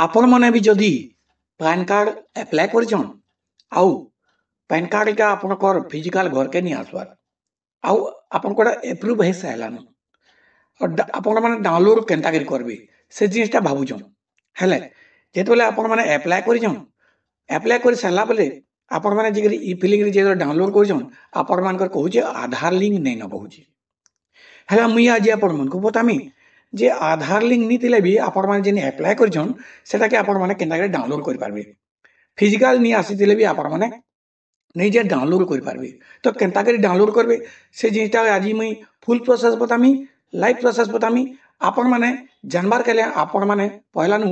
आपण मैंने भी जदि पैन कार्ड अप्लाई करछन आउ पैन कार्ड का आपनकर फिजिकल घर के नहीं आसबार आउ आपन कोड़ा एप्रूव हे साइलान और आपण माने डाउनलोड केनता करी करबे से जिनिसटा भाबुछन हेले जेतबेले आपण माने अप्लाई कर सारला बेले आपण माने जिगरी ई फिलिंग रे जे डाउनलोड करछन आपण मानकर कहूचे आधार लिंक नहीं न कहूचे हेला मुई आज आपण मन को बतामी जे आधार लिंक नी थिले भी आपण माने जेने अप्लाई करछन सेटा के आपण माने केनता करी डाउनलोड कर पारबे फिजिकल नी आसीथिले भी आपण माने नहीं जे डाउनलोड कर पारबे तो केनता करी डाउनलोड करबे से जिनिसटा आज मुई फुल प्रोसेस बतामी लाइव प्रोसेस बतामी आपण माने जानबार के लिए आपण माने पहला नु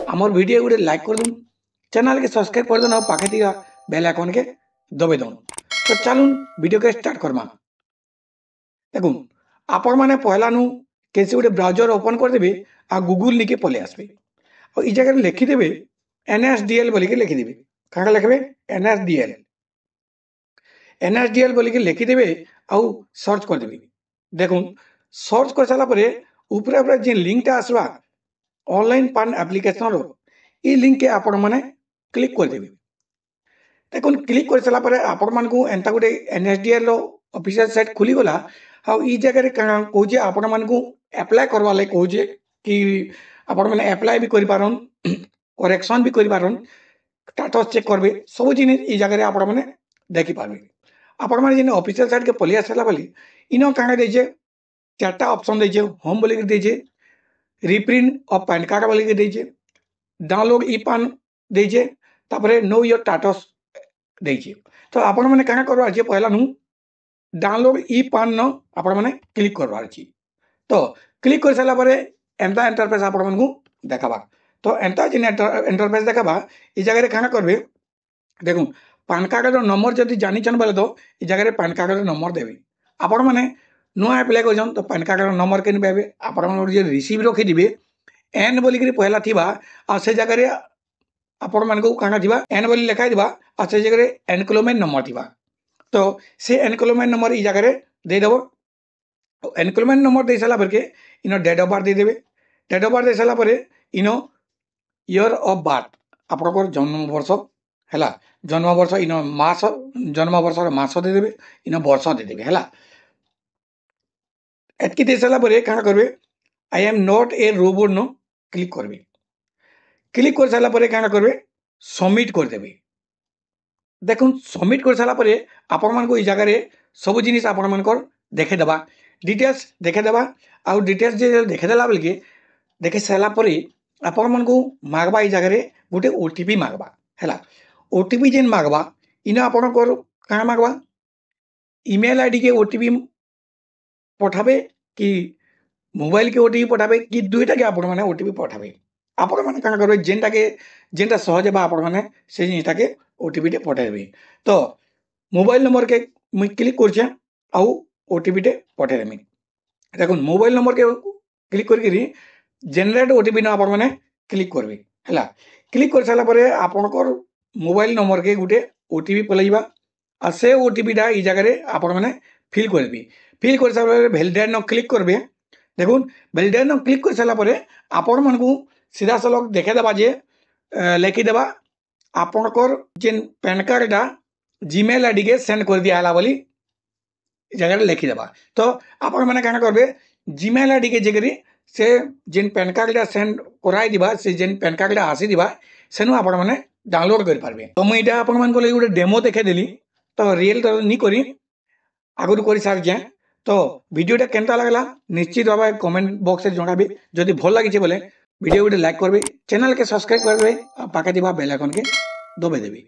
हमर वीडियो गुडे लाइक कर दूं चैनल के सब्सक्राइब कर दूं और पाखे दिया बेल आइकन के दबे दूं तो चलून वीडियो के स्टार्ट करमा देखो आपण माने पहला नु कैसे गोटे ब्राउजर ओपन कर देबे आ गूगल निके पले आसबे और ई जगह लिखि देबे NSDL बोली के लिखि देबे काका लिखबे NSDL बोली के लिखि देबे आउ सर्च कर देबे देखो सर्च कर साला परे ऊपर ऊपर जे लिंक टा आसबा ऑनलाइन पान एप्लीकेशन रो ई लिंक के आपण माने क्लिक कर देबे देखो क्लिक कर साला परे आपण मान को एंता गोटे NSDL रो ऑफिशियल साइट खुली गला आ ई जगह रे कहूजे आपण मान को अप्लाई करवा ले कहूजे कि आपण माने अप्लाई भी करि पारन करेक्शन भी करि पारन स्टेटस चेक करबे सब जिनिस ई जगह रे आपण माने देखि पारबे आपण माने जिने ऑफिशियल साइट के पली आसला बोली इनो काहे देजे चारटा ऑप्शन देजे होम बोली के देजे रिप्रिंट ऑफ पैन कार्ड बोली के देजे डाउनलोड ई पान देजे तापरे नो योर स्टेटस देजे तो आपण माने काहे करवा जे पहला नु डाउनलोड ई पान न आपण माने क्लिक करवार छी तो क्लिक कर साला परे एंता इंटरफेस आपण मन को देखाबा तो एंता जिन इंटरफेस देखाबा ई जगह रे काना करबे देखो पैन कार्ड रो नंबर जदी जानि चन बोले तो ई जगह रे पैन कार्ड रो नंबर देबे आपण माने नो अप्लाई करजन तो पैन कार्ड रो नंबर केन बेबे आपण मन जे रिसीव रखि दिबे एन बोली के पहला थिबा आ से जगह रे आपण मन को काना थिबा एन बोली लिखाई दिबा आ से जगह रे एनक्लोमेंट नंबर थिबा तो से एनक्लोमेंट नंबर ई जगह रे दे देबो एनक्लोमेंट नंबर दे साला परके इनो डेट ऑफ बर्थ दे देबे डेट ऑफ बर्थ दे साला परे इनो ईयर ऑफ बर्थ आपनकर जन्म वर्ष हैला जन्म वर्ष इनो मास जन्म वर्ष रो मास दे देबे इनो वर्ष दे देबे हैला एतकी दे साला परे काना करबे I am not a robot नो क्लिक करबे क्लिक कर साला परे काना करबे सबमिट कर देबे देखुन सबमिट कर साला परे आपण मान को ई जगह रे सब जिनिस आपण मानकर देखे देबा डिटेल्स देखे देबा आउ डिटेल्स जे देखे देला बेल के देखे साला परे आपण मन को मागबा ई जगह रे गोटे ओटीपी मागबा हैला ओटीपी जेन मागबा इना आपण को का मागबा ईमेल आईडी के ओटीपी पठाबे कि मोबाइल के ओटीपी पठाबे कि दुईटा के आपण माने ओटीपी पठाबे आपण माने का करबे जेनटा सहज बा आपण माने से जिनिसटा के ओटीपी टे पठाबे तो मोबाइल नंबर के मुई क्लिक करछे आउ ओटीपी टे पठाइ देमी देखो मोबाइल नंबर के क्लिक करके जनरेट ओटीपी ना आपण माने क्लिक करबे हैला क्लिक कर साला परे आपनकर मोबाइल नंबर के गुटे ओटीपी पलाइबा आ से ओटीपी टा ई जगह रे आपण माने फिल करबी फिल कर साला परे वैलिडेट न क्लिक करबे देखुन वैलिडेट न क्लिक कर साला परे आपण मन को सीधा सलग देखे देबा जे लेखि देबा आपनकर जेन पैन कार्ड टा जीमेल आईडी के सेंड कर दिया हला बोली जगह लिखि देबा तो आपण माने काना करबे जीमेल आईडी के जगह से जेन पैन कार्ड टा सेंड कराई दिबा से जेन पैन कार्ड टा आसी दिबा सेनु आपण माने डाउनलोड कर पारबे तो मैं इटा आपण मान को ले गोटे डेमो देखे देली तो रियल तो नी करी आगुर करि सार जे तो वीडियोटा केनता लागला निश्चित भाबे कमेंट बॉक्स रे जणाबे जदि भल लागि छे बोले वीडियो गोटे लाइक करबे चैनल के सब्सक्राइब करबे पाके दिबा बेल आइकन के दबे देबे।